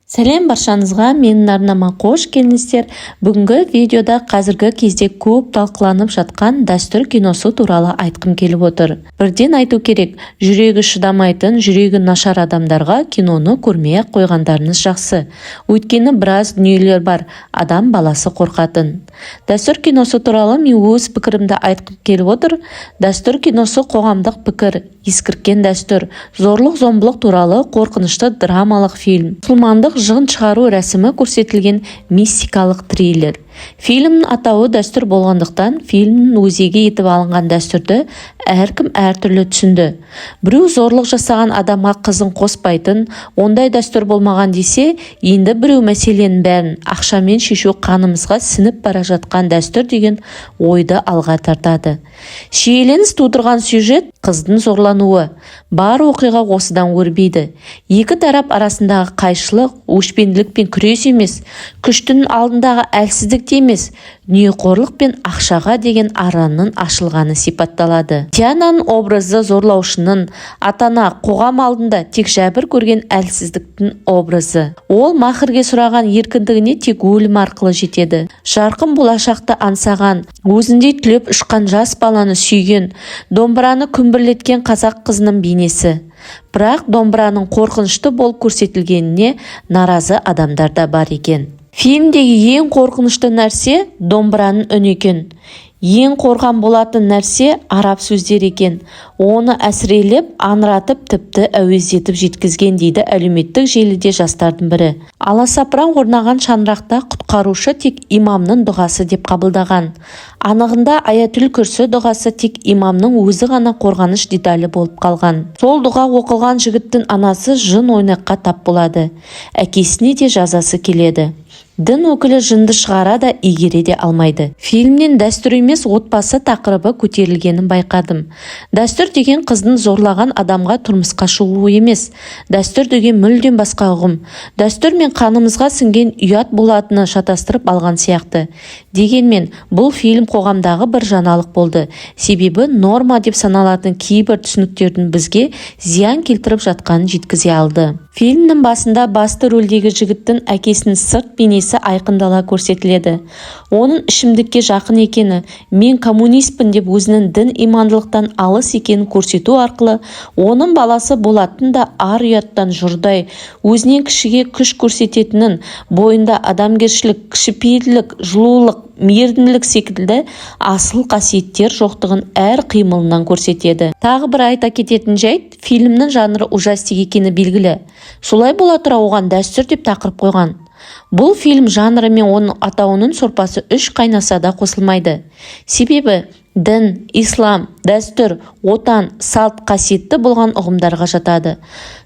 Сәлем баршаңызға, менің арнама қош келдіңіздер. Бүгінгі видеода қазіргі кезде көп талқыланып жатқан дәстүр киносы туралы айтқым келіп отыр. Бірден айту керек, жүрегі шыдамайтын, жүрегі нашар адамдарға киноны көрмей қойғандарыңыз жақсы. Өйткені біраз дүниелер бар, адам баласы қорқатын. Дәстүр киносы туралы мен өз пікірімді айтқым келіп отыр. Дәстүр киносы қоғамдық пікір, ескірген дәстүр, зорлық-зомбылық туралы қорқынышты драмалық фильм. Мұсылмандық жығын шығару рәсімі көрсетілген мистикалық триллер. Фильмнің атауы дәстүр болғандықтан, фильмнің өзегі етіп алынған дәстүрді әркім әртүрлі түсінді. Біреу зорлық жасаған адамға қызын қоспайтын, ондай дәстүр болмаған десе, енді біреу мәселенің бәрін ақшамен шешу қанымызға сіңіп бара жатқан дәстүр деген ойды алға тартады. Шиеленіс тудырған сюжет қыздың зорлануы. Бар оқиға осыдан өрбейді. Екі тарап арасындағы қайшылық, өшпенділік пен күрес емес, күштің алдындағы әлсіздік емес, дүниеқорлық пен ақшаға деген аранның ашылғаны сипатталады. Диананың образы зорлаушының, атана қоғам алдында тек жәбір көрген әлсіздіктің образы. Ол махрге сұраған еркіндігіне тек өлім арқылы жетеді. Жарқын болашақты аңсаған, өзіндей түлеп ұшқан жас баланы сүйген, домбыраны күмбірлеткен қазақ қызының бейнесі. Бірақ домбыраның қорқынышты болып көрсетілгеніне наразы адамдар да бар екен. Фильмдегі ең қорқынышты нәрсе домбыраның үні екен. Ең қорған болатын нәрсе араб сөздер екен. Оны әсірелеп, аңыратып, тіпті әуездетіп жеткізген дейді әлеуметтік желіде жастардың бірі. Аласапыран орнаған шаңырақта құтқарушы тек имамның дұғасы деп қабылдаған. Анығында аятүл күрсі дұғасы тек имамның өзі ғана қорғаныш деталі болып қалған. Сол дұға оқылған жігіттің анасы жын ойнаққа тап болады. Әкесіне де жазасы келеді. Дін өкілі жынды шығара да игере де алмайды. Фильмнен дәстүр емес отбасы тақырыбы көтерілгенін байқадым. Дәстүр деген қыздың зорлаған адамға тұрмысқа шығуы емес. Дәстүр деген мүлдем басқа ұғым. Дәстүр мен қанымызға сіңген ұят болатыны шатастырып алған сияқты. Дегенмен, бұл фильм қоғамдағы бір жаңалық болды. Себебі норма деп саналатын кейбір түсініктердің бізге зиян келтіріп жатқанын жеткізе алды. Фильмнің басында басты рөлдегі жігіттің әкесінің сырт бейнесі айқындала көрсетіледі. Оның ішімдікке жақын екені, мен коммунистпін деп өзінің дін имандылықтан алыс екенін көрсету арқылы, оның баласы болатын да ар ұяттан жұрдай, өзінен кішіге күш көрсететінін, бойында адамгершілік, кішіпейілділік, жылулық, мейірімділік секілді асыл қасиеттер жоқтығын әр қимылынан көрсетеді. Тағы бір айта кететін жайт, фильмнің жанры ужастик екені белгілі. Солай бола тұра оған дәстүр деп тақырып қойған. Бұл фильм жанры мен оның атауының сорпасы үш қайнаса да қосылмайды. Себебі дін, ислам, дәстүр, отан, салт қасиетті болған ұғымдарға жатады.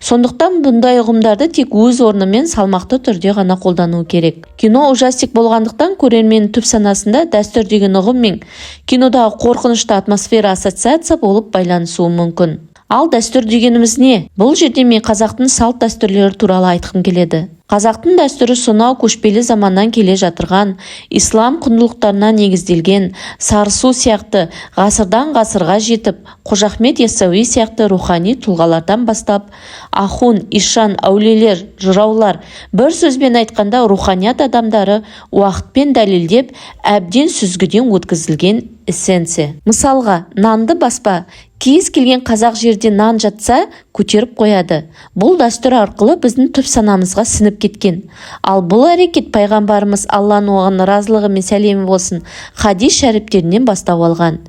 Сондықтан бұндай ұғымдарды тек өз орнымен салмақты түрде ғана қолдану керек. Кино ужастик болғандықтан көрерменнің түп санасында дәстүр деген ұғым мен кинодағы қорқынышты атмосфера ассоциация болып байланысуы мүмкін. Ал дәстүр дегеніміз не? Бұл жерде мен қазақтың салт дәстүрлері туралы айтқым келеді. Қазақтың дәстүрі сонау көшпелі заманнан келе жатырған, ислам құндылықтарына негізделген, Сарысу сияқты ғасырдан ғасырға жетіп, Қожа Ахмет Яссауи сияқты рухани тұлғалардан бастап, ахун, ишан, әулиелер, жыраулар, бір сөзбен айтқанда руханият адамдары уақытпен дәлелдеп, әбден сүзгіден өткізілген эссенция. Мысалға, нанды баспа, кез келген қазақ жерде нан жатса, көтеріп қояды. Бұл дәстүр арқылы біздің түп санамызға сіңіп кеткен. Ал бұл әрекет пайғамбарымыз Алланың оған разылығы мен сәлемі болсын хадис шәріптерінен бастау алған.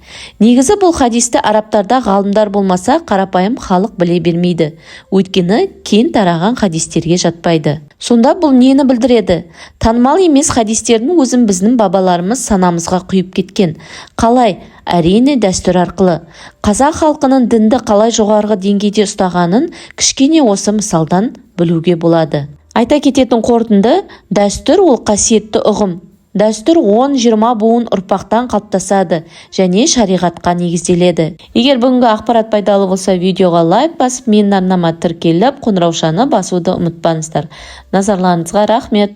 Негізі бұл хадисті арабтарда ғалымдар болмаса қарапайым халық біле бермейді. Өйткені кең тараған хадистерге жатпайды. Сонда бұл нені білдіреді? Танымал емес хадистердің өзін біздің бабаларымыз санамызға құйып кеткен. Қалай? Әрине дәстүр арқылы. Қазақ халқының дінді қалай жоғарғы деңгейде ұстағанын кішкене осы мысалдан білуге болады. Айта кететін қорытынды, дәстүр ол қасиетті ұғым. Дәстүр 10-20 буын ұрпақтан қалыптасады және шариғатқа негізделеді. Егер бүгінгі ақпарат пайдалы болса, видеоға лайк басып, менің арнама тіркеліп, қоңыраушаны басуды ұмытпаңыздар. Назарларыңызға рахмет.